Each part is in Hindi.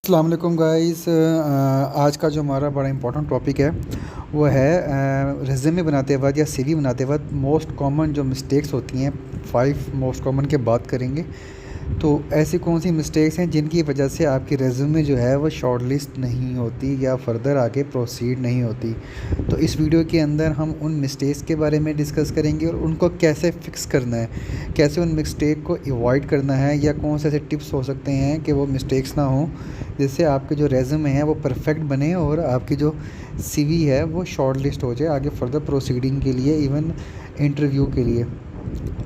अस्सलाम वालेकुम गाइस। आज का जो हमारा बड़ा इम्पोर्टेंट टॉपिक है वो है रेज़्यूमे बनाते वक्त या सीवी बनाते वक्त मोस्ट कॉमन जो मिस्टेक्स होती हैं। 5 मोस्ट कॉमन के बात करेंगे। तो ऐसी कौन सी मिस्टेक्स हैं जिनकी वजह से आपकी रेज़्यूमे जो है वो शॉर्टलिस्ट नहीं होती या फर्दर आगे प्रोसीड नहीं होती। तो इस वीडियो के अंदर हम उन मिस्टेक्स के बारे में डिस्कस करेंगे और उनको कैसे फ़िक्स करना है, कैसे उन मिस्टेक को अवॉइड करना है, या कौन से ऐसे टिप्स हो सकते हैं कि वो मिस्टेक्स ना हों, जिससे आपके जो रेज़्यूमे है वो परफेक्ट बने और आपकी जो सीवी है वो शॉर्टलिस्ट हो जाए आगे फर्दर प्रोसीडिंग के लिए, इवन इंटरव्यू के लिए।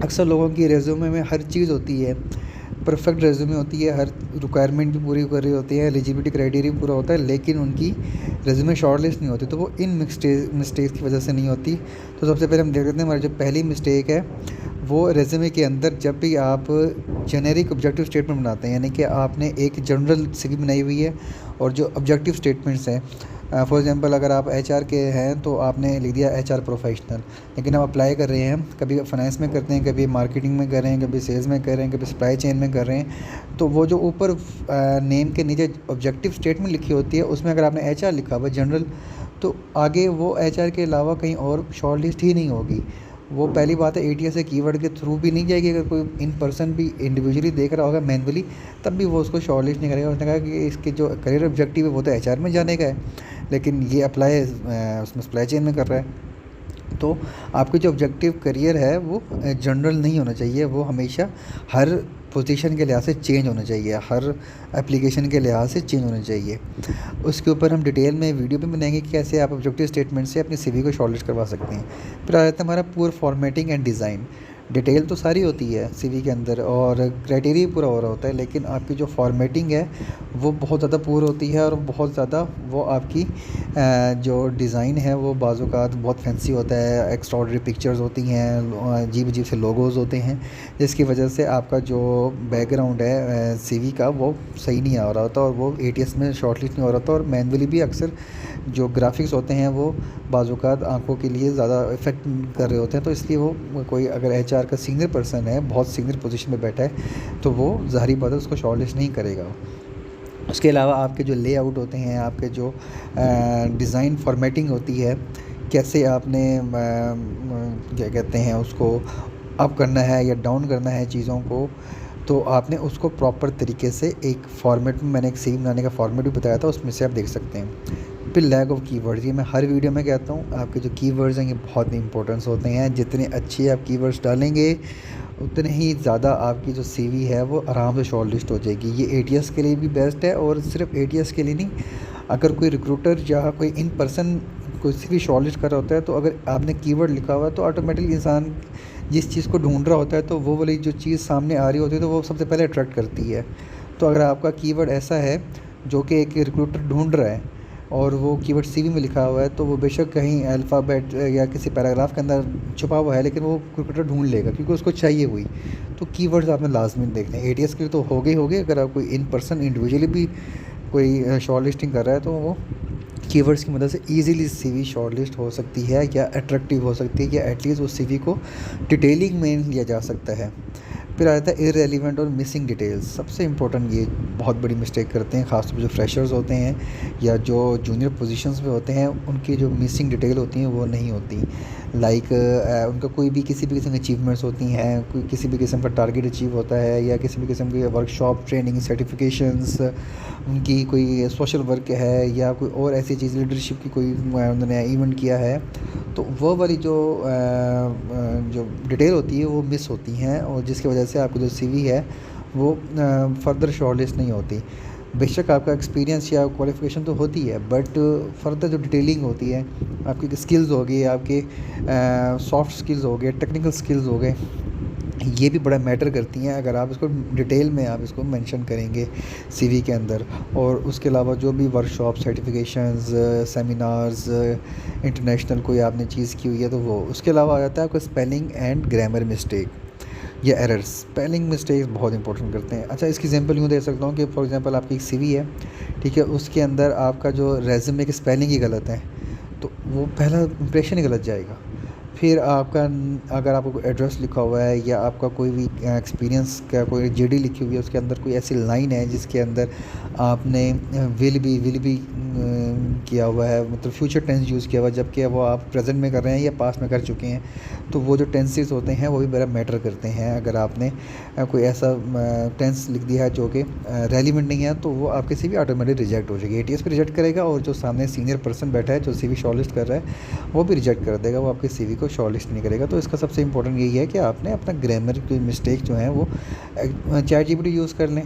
अक्सर लोगों की रेज़्यूमे में हर चीज़ होती है, परफेक्ट रेज़्यूमे होती है, हर रिक्वायरमेंट भी पूरी कर रही होती है, एलिजिबिलिटी क्राइटेरिया भी पूरा होता है, लेकिन उनकी रेज़्यूमे शॉर्टलिस्ट नहीं होती। तो वो इन मिस्टेक्स की वजह से नहीं होती। तो सबसे पहले हम देख लेते हैं हमारी जो पहली मिस्टेक है वो रेज़्यूमे के अंदर जब भी आप जेनेरिक ऑब्जेक्टिव स्टेटमेंट बनाते हैं, यानी कि आपने एक जनरल सीवी बनाई हुई है और जो ऑब्जेक्टिव स्टेटमेंट्स हैं, फॉर एग्जांपल अगर आप एचआर के हैं तो आपने लिख दिया एचआर प्रोफेशनल, लेकिन आप अप्लाई कर रहे हैं, कभी फाइनेंस में करते हैं, कभी मार्केटिंग में कर रहे हैं, कभी सेल्स में कर रहे हैं, कभी सप्लाई चेन में कर रहे हैं। तो वो जो ऊपर नेम के नीचे ऑब्जेक्टिव स्टेटमेंट लिखी होती है उसमें अगर आपने एचआर लिखा हुआ जनरल, तो आगे वो एचआर के अलावा कहीं और शॉर्ट लिस्ट ही नहीं होगी। वो पहली बात है, एटीएस से कीवर्ड के थ्रू भी नहीं जाएगी। अगर कोई इन पर्सन भी इंडिविजुअली देख रहा होगा मैनुअली, तब भी वो उसको शॉर्टलिस्ट नहीं करेगा। उसने कहा कि इसके जो करियर ऑब्जेक्टिव है वो तो एचआर में जाने का है, लेकिन ये अप्लाई उसमें सप्लाई चेन में कर रहा है। तो आपके जो ऑब्जेक्टिव करियर है वो जनरल नहीं होना चाहिए, वो हमेशा हर पोजीशन के लिहाज से चेंज होना चाहिए, हर एप्लीकेशन के लिहाज से चेंज होना चाहिए। उसके ऊपर हम डिटेल में वीडियो भी बनाएंगे कि कैसे आप ऑब्जेक्टिव स्टेटमेंट से अपनी सीवी को शॉर्टलिस्ट करवा सकते हैं। फिर आ जाता है हमारा poor formatting and design. Detail तो सारी होती है सीवी के अंदर और क्राइटेरिया पूरा हो रहा होता है, लेकिन आपकी जो फॉर्मेटिंग है वो बहुत ज़्यादा पुअर होती है और बहुत ज़्यादा वो आपकी जो डिज़ाइन है वो बाज़-औक़ात बहुत फैंसी होता है, एक्स्ट्राऑर्डिनरी पिक्चर्स होती हैं, अजीब-अजीब से लोगोज़ होते हैं, जिसकी वजह से आपका जो बैकग्राउंड है सीवी का वो सही नहीं आ रहा होता और वो एटीएस में शॉर्टलिस्ट नहीं हो रहा होता। और मैनुअली भी अक्सर जो ग्राफिक्स होते हैं वो बाज़-औक़ात आँखों के लिए ज़्यादा इफ़ेक्ट कर रहे होते हैं। तो इसलिए वो कोई अगर एचआर का सीनियर पर्सन है, बहुत सीनियर पोजीशन पे बैठा है, तो वो ज़ाहिर बात है उसको शॉर्टलिस्ट नहीं करेगा। उसके अलावा आपके जो लेआउट होते हैं, आपके जो डिज़ाइन फॉर्मेटिंग होती है, कैसे आपने क्या कहते हैं उसको अप करना है या डाउन करना है चीज़ों को, तो आपने उसको प्रॉपर तरीके से एक फॉर्मेट में, मैंने एक सीवी बनाने का फॉर्मेट भी बताया था, उसमें से आप देख सकते हैं। फिर लैक ऑफ कीवर्ड्स, ये मैं हर वीडियो में कहता हूँ, आपके जो कीवर्ड्स हैं ये बहुत इंपॉर्टेंस होते हैं। जितने अच्छे आप कीवर्ड्स डालेंगे उतने ही ज़्यादा आपकी जो सीवी है वो आराम से शॉर्टलिस्ट हो जाएगी। ये एटीएस के लिए भी बेस्ट है और सिर्फ एटीएस के लिए नहीं, अगर कोई रिक्रूटर या कोई इन पर्सन कोई सीवी शॉर्टलिस्ट कर रहा होता है, तो अगर आपने कीवर्ड लिखा हुआ है तो ऑटोमेटिकली इंसान जिस चीज़ को ढूंढ रहा होता है तो वो वाली जो चीज़ सामने आ रही होती है तो वो सबसे पहले अट्रैक्ट करती है। तो अगर आपका कीवर्ड ऐसा है जो कि एक रिक्रूटर ढूंढ रहा है और वो कीवर्ड सीवी में लिखा हुआ है, तो वो बेशक कहीं अल्फ़ाबेट या किसी पैराग्राफ के अंदर छुपा हुआ है, लेकिन वो रिक्रूटर ढूंढ लेगा क्योंकि उसको चाहिए हुई। तो कीवर्ड्स आपने लाजमी देखने हैं। एटीएस के लिए तो हो गए, अगर आप कोई इन पर्सन इंडिविजुअली भी कोई शॉर्ट लिस्टिंग कर रहा है तो वो कीवर्ड्स की मदद से ईज़िली सीवी शॉर्टलिस्ट हो सकती है या अट्रैक्टिव हो सकती है, या एटलीस्ट उस सीवी को डिटेलिंग में लिया जा सकता है। फिर आता है इररेलेवेंट और मिसिंग डिटेल्स। सबसे इम्पोर्टेंट ये बहुत बड़ी मिस्टेक करते हैं, ख़ासतौर पर जो फ्रेशर्स होते हैं या जो जूनियर पोजीशंस पे होते हैं, उनकी जो मिसिंग डिटेल होती हैं वो नहीं होती। लाइक उनका कोई भी किसी भी किस्म की अचीवमेंट्स होती हैं, कोई किसी भी किस्म का टारगेट अचीव होता है, या किसी भी किस्म की वर्कशॉप, ट्रेनिंग, सर्टिफिकेशंस, उनकी कोई सोशल वर्क है या कोई और ऐसी चीज़, लीडरशिप की कोई उन्होंने इवेंट किया है, तो वो वाली जो डिटेल होती है वो मिस होती हैं, और जिसकी वजह से आपकी जो सीवी है वो फर्दर शॉर्टलिस्ट नहीं होती। बेशक आपका एक्सपीरियंस या क्वालिफ़िकेशन तो होती है, बट फर्दर जो डिटेलिंग होती है, आपकी स्किल्स हो गई, आपके सॉफ्ट स्किल्स हो गए, टेक्निकल स्किल्स हो गए, ये भी बड़ा मैटर करती हैं। अगर आप इसको डिटेल में आप इसको मेंशन करेंगे सीवी के अंदर, और उसके अलावा जो भी वर्कशॉप, सर्टिफिकेशंस, सेमिनार्स, इंटरनेशनल कोई आपने चीज़ की हुई है तो वो। उसके अलावा आ जाता है आपका स्पेलिंग एंड ग्रामर मिस्टेक या एरर्स। स्पेलिंग मिस्टेक्स बहुत इंपॉर्टेंट करते हैं। अच्छा, इसकी एग्जांपल यूँ दे सकता हूँ कि फॉर एग्जांपल आपकी एक सीवी है, ठीक है, उसके अंदर आपका जो रेज़्यूमे की स्पेलिंग ही गलत है, तो वो पहला इंप्रेशन ही गलत जाएगा। फिर आपका अगर आपका कोई एड्रेस लिखा हुआ है या आपका कोई भी एक्सपीरियंस का कोई जीडी लिखी हुई है, उसके अंदर कोई ऐसी लाइन है जिसके अंदर आपने विल बी किया हुआ है, मतलब फ्यूचर टेंस यूज़ किया हुआ है, जबकि वो आप प्रेजेंट में कर रहे हैं या पास्ट में कर चुके हैं, तो वो जो टेंसेस होते हैं वो भी बड़ा मैटर करते हैं। अगर आपने कोई ऐसा टेंस लिख दिया है जो कि रेलिवेंट नहीं है, तो वो आपके सीवी ऑटोमेटिक रिजेक्ट हो जाएगी। एटीएस भी रिजेक्ट करेगा और जो सामने सीनियर पर्सन बैठा है जो सीवी शॉर्टलिस्ट कर रहा है वो भी रिजेक्ट कर देगा, वो आपके सीवी को शॉर्टलिस्ट नहीं करेगा। तो इसका सबसे इंपॉर्टेंट यही है कि आपने अपना ग्रामर की मिस्टेक जो है वो चैट जीपीटी यूज़ कर लें,